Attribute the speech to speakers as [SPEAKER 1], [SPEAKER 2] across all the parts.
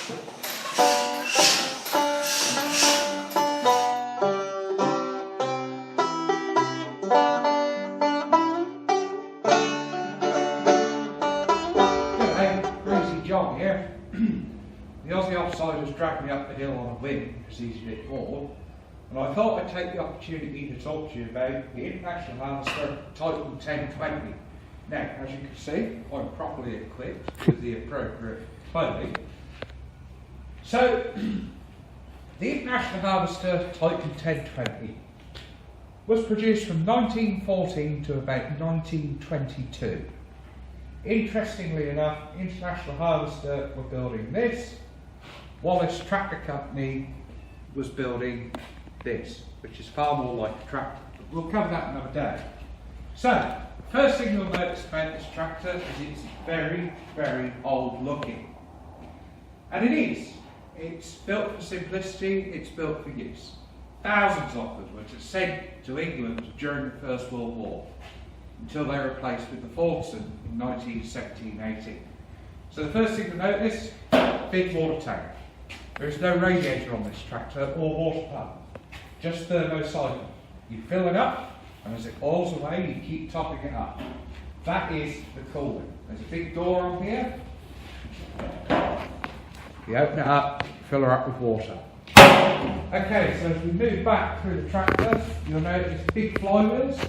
[SPEAKER 1] John here. The Aussie offsiders dragged me up the hill on a whim because he's a bit bored, and I thought I'd take the opportunity to talk to you about the International Harvester Titan 1020. Now, as you can see, I'm properly equipped with the appropriate clothing. So, the International Harvester Titan 1020 was produced from 1914 to about 1922. Interestingly enough, International Harvester were building this. Wallis Tractor Company was building this, which is far more like a tractor. But we'll cover that another day. So, first thing you'll notice about this tractor is it's very, very old looking. And it is. It's built for simplicity, it's built for use. Thousands of them were sent to England during the First World War, until they were replaced with the Fordson in 1917-18. So the first thing to notice, big water tank. There is no radiator on this tractor or water pump, just thermocycle. You fill it up, and as it oils away, you keep topping it up. That is the cooling. There's a big door on here. You open it up, fill her up with water. Okay, so as we move back through the tractor, you'll notice big flywheels.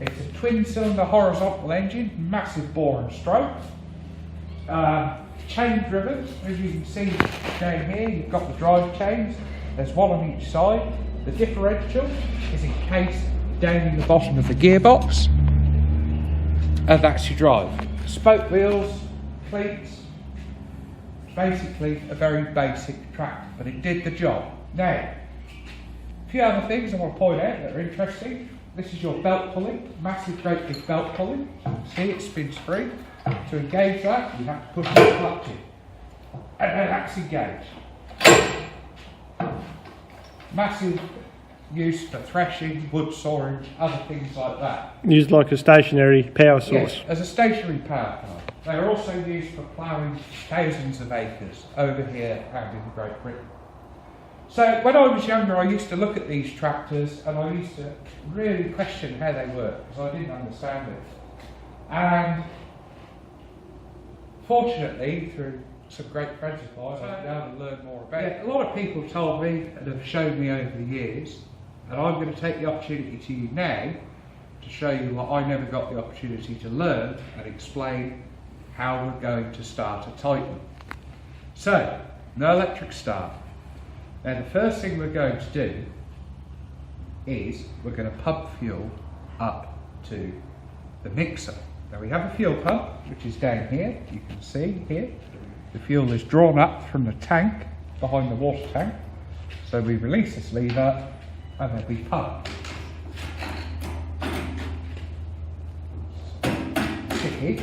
[SPEAKER 1] It's a twin-cylinder horizontal engine, massive bore and stroke. Chain driven, as you can see down here, you've got the drive chains. There's one on each side. The differential is encased down in the bottom of the gearbox, and that's your drive. Spoke wheels, cleats. Basically a very basic tractor, but it did the job. Now, a few other things I want to point out that are interesting. This is your belt pulley, massive great big belt pulley. See, it spins free. To engage that, you have to push the clutch in. And then that's engaged. Massive use for threshing, wood sawing, other things like that.
[SPEAKER 2] Used like a stationary power source?
[SPEAKER 1] Yes, as a stationary power plant. They are also used for ploughing thousands of acres over here and in Great Britain. So when I was younger, I used to look at these tractors and I used to really question how they work because I didn't understand it. And fortunately, through some great friends of mine, I've been able to learn more about it. A lot of people told me and have shown me over the years, and I'm going to take the opportunity to you now to show you what I never got the opportunity to learn and explain how we're going to start a Titan. So, no electric start. Now the first thing we're going to do is we're going to pump fuel up to the mixer. Now we have a fuel pump which is down here, you can see here. The fuel is drawn up from the tank behind the water tank. So we release this lever and then we pump. Sticky.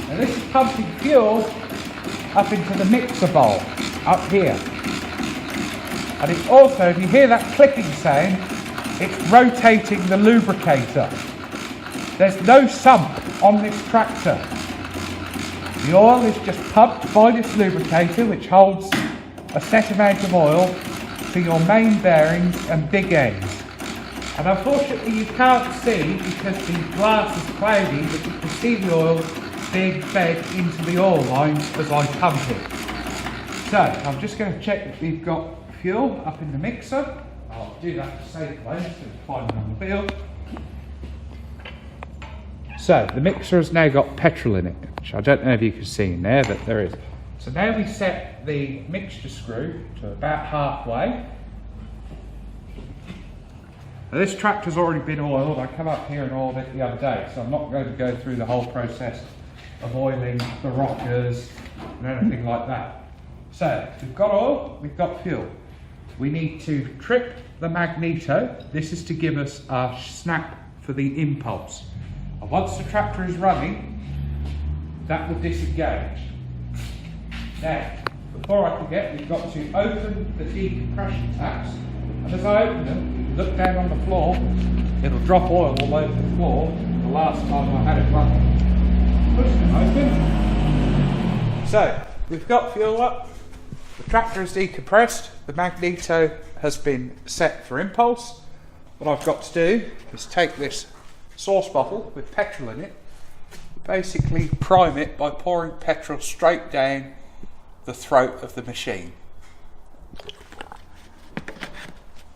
[SPEAKER 1] Now this is pumping fuel up into the mixer bowl. Up here. And it's also, if you hear that clicking sound, it's rotating the lubricator. There's no sump on this tractor. The oil is just pumped by this lubricator, which holds a set amount of oil for your main bearings and big ends. And unfortunately you can't see because the glass is cloudy, but you can see the oil being fed into the oil lines as I pump it. So, I'm just going to check that we've got fuel up in the mixer. I'll do that to save place and find it on the wheel. So, the mixer has now got petrol in it, which I don't know if you can see in there, but there is. So now we set the mixture screw to about halfway. Now this tractor's already been oiled. I come up here and oiled it the other day, so I'm not going to go through the whole process of oiling the rockers and anything like that. So, we've got oil, we've got fuel. We need to trip the magneto. This is to give us a snap for the impulse. And once the tractor is running, that will disengage. Now, before I forget, we've got to open the decompression taps. And as I open them, look down on the floor, it'll drop oil all over the floor. The last time I had it running. Push them open. So, we've got fuel up, the tractor is decompressed, the magneto has been set for impulse. What I've got to do is take this sauce bottle with petrol in it, basically prime it by pouring petrol straight down the throat of the machine.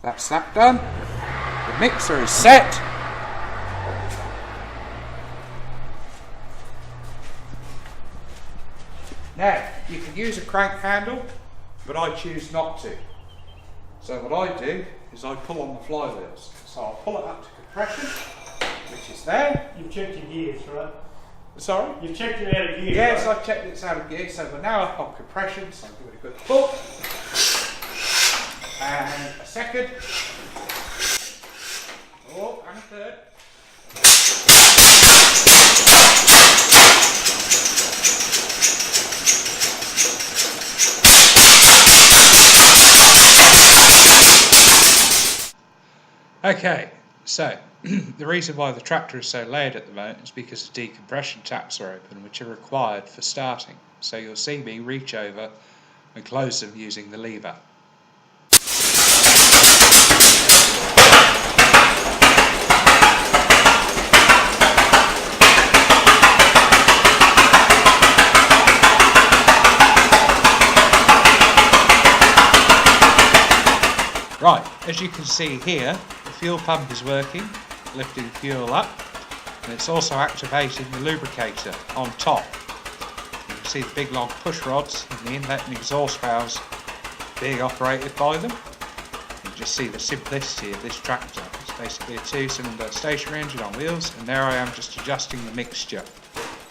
[SPEAKER 1] That's that done. The mixer is set. Now, you can use a crank handle, but I choose not to. So what I do is I pull on the flywheels. So I'll pull it up to compression, which is there.
[SPEAKER 2] You've checked your gears, right?
[SPEAKER 1] Sorry?
[SPEAKER 2] You've checked it out of gear.
[SPEAKER 1] Yes,
[SPEAKER 2] right?
[SPEAKER 1] I've checked it's out of gear, so we're now up on compression, so I'll give it a good pull. And a second. Oh, and a third. Okay, so the reason why the tractor is so loud at the moment is because the decompression taps are open, which are required for starting. So you'll see me reach over and close them using the lever. Right, as you can see here, the fuel pump is working, lifting fuel up, and it's also activating the lubricator on top. You can see the big long push rods in the inlet and exhaust valves being operated by them. You can just see the simplicity of this tractor. It's basically a 2-cylinder stationary engine on wheels, and there I am just adjusting the mixture,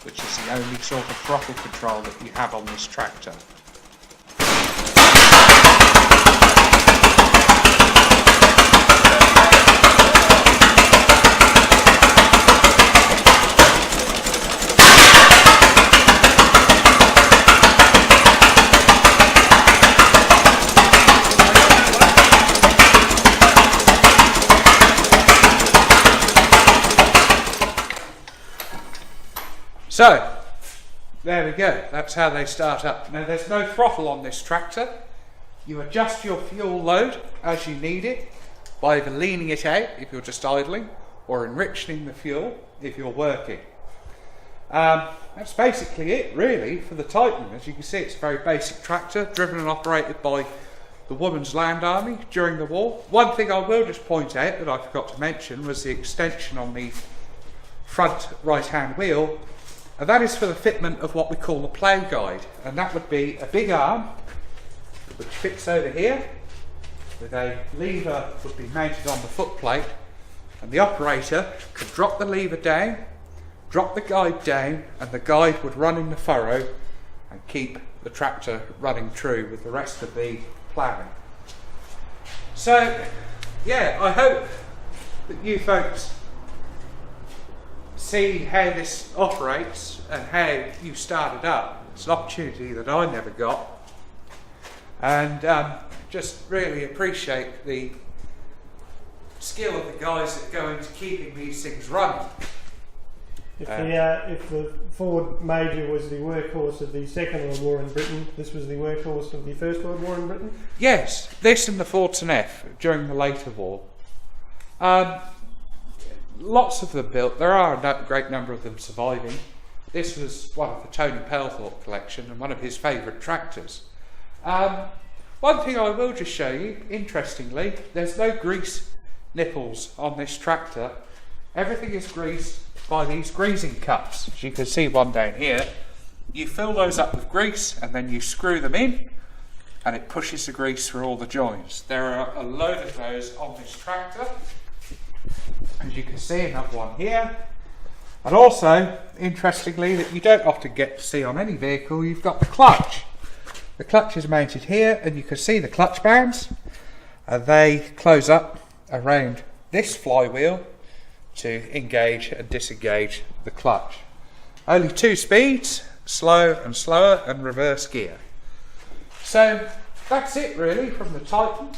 [SPEAKER 1] which is the only sort of throttle control that you have on this tractor. So, there we go, that's how they start up. Now there's no throttle on this tractor. You adjust your fuel load as you need it by either leaning it out if you're just idling or enriching the fuel if you're working. That's basically it really for the Titan. As you can see, it's a very basic tractor driven and operated by the Women's Land Army during the war. One thing I will just point out that I forgot to mention was the extension on the front right hand wheel. And that is for the fitment of what we call the plough guide, and that would be a big arm which fits over here with a lever would be mounted on the foot plate, and the operator could drop the lever down, drop the guide down, and the guide would run in the furrow and keep the tractor running true with the rest of the ploughing. So yeah, I hope that you folks see how this operates and how you started up. It's an opportunity that I never got, and just really appreciate the skill of the guys that go into keeping these things running.
[SPEAKER 2] If the Ford Major was the workhorse of the Second World War in Britain, this was the workhorse of the First World War in Britain?
[SPEAKER 1] Yes, this and the Fortune F during the later war. Lots of them built. There are a great number of them surviving. This was one of the Tony Pelthorpe collection and one of his favourite tractors. One thing I will just show you, interestingly, there's no grease nipples on this tractor. Everything is greased by these greasing cups. As you can see one down here, you fill those up with grease and then you screw them in and it pushes the grease through all the joints. There are a load of those on this tractor. As you can see, another one here. And also, interestingly, that you don't often get to see on any vehicle, you've got the clutch. The clutch is mounted here, and you can see the clutch bands. And they close up around this flywheel to engage and disengage the clutch. Only 2 speeds, slow and slower, and reverse gear. So, that's it really from the Titan.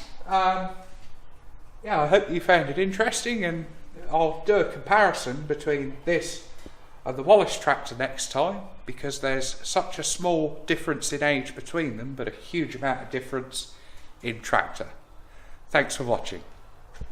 [SPEAKER 1] Yeah, I hope you found it interesting, and I'll do a comparison between this and the Wallis tractor next time, because there's such a small difference in age between them, but a huge amount of difference in tractor. Thanks for watching.